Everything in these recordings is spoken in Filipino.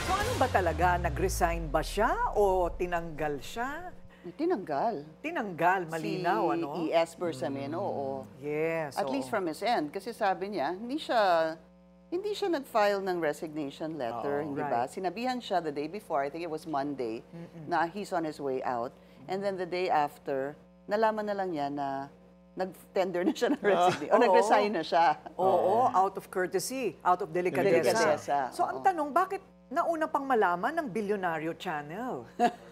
So ano ba talaga? Nag-resign ba siya o tinanggal siya? Tinanggal. Tinanggal, malinaw, Si ano? E.S. Bersamin, oo. Yes. At least from his end. Kasi sabi niya, hindi siya nag-file ng resignation letter, hindi ba? Right. Sinabihan siya the day before, I think it was Monday, na he's on his way out. And then the day after, nalaman na lang niya na nag-tender na siya ng resignation. O nag-resign na siya. Oo, out of courtesy, out of delicadeza. Delicadeza, So ang oo. tanong, bakit nauna pang malaman ng Bilyonaryo Channel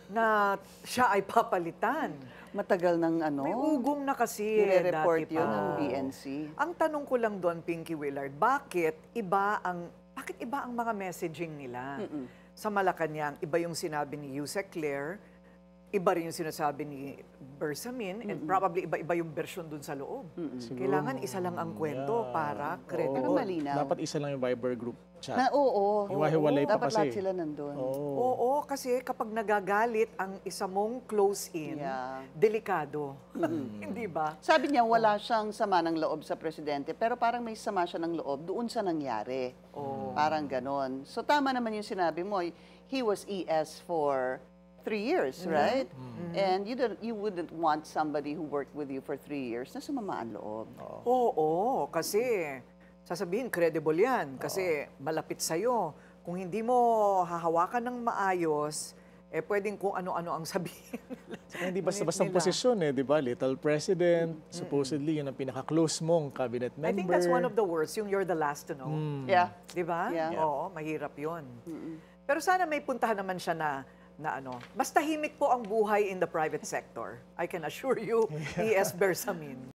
na siya ay papalitan? Matagal ng ano. May ugong na kasi Nire-report dati yun pa. ng BNC. Ang tanong ko lang doon, Pinky Willard, bakit iba ang mga messaging nila? Sa Malacanang, iba yung sinabi ni Yusek Claire, iba rin yung sinasabi ni Bersamin, and probably iba-iba yung version dun sa loob. Kailangan isa lang ang kwento para Para credible. malinaw. Dapat isa lang yung Viber group chat. Oo. Hiwa-hiwalay pa Dapat kasi. lahat sila nandun. Oo, kasi kapag nagagalit ang isa mong close-in, Yeah. delikado. Hindi ba? Sabi niya, wala siyang sama ng loob sa presidente, pero parang may sama siya ng loob doon sa nangyari. Parang ganon. So tama naman yung sinabi mo, he was ES for 3 years, right? And you wouldn't want somebody who worked with you for 3 years na sumama ang loob. Oo, kasi sasabihin, credible yan. Kasi malapit sa'yo. Kung hindi mo hahawakan ng maayos, pwedeng kung ano-ano ang sabihin. Saka hindi basta-bastang nila. posisyon Di ba? Little President, supposedly yun ang pinaka-close mong cabinet member. I think that's one of the worst, yung you're the last to know. Yeah. Di ba? Yeah. Oo, mahirap yun. Pero sana may puntahan naman siya na mas tahimik po ang buhay in the private sector. I can assure you, E.S. Bersamin.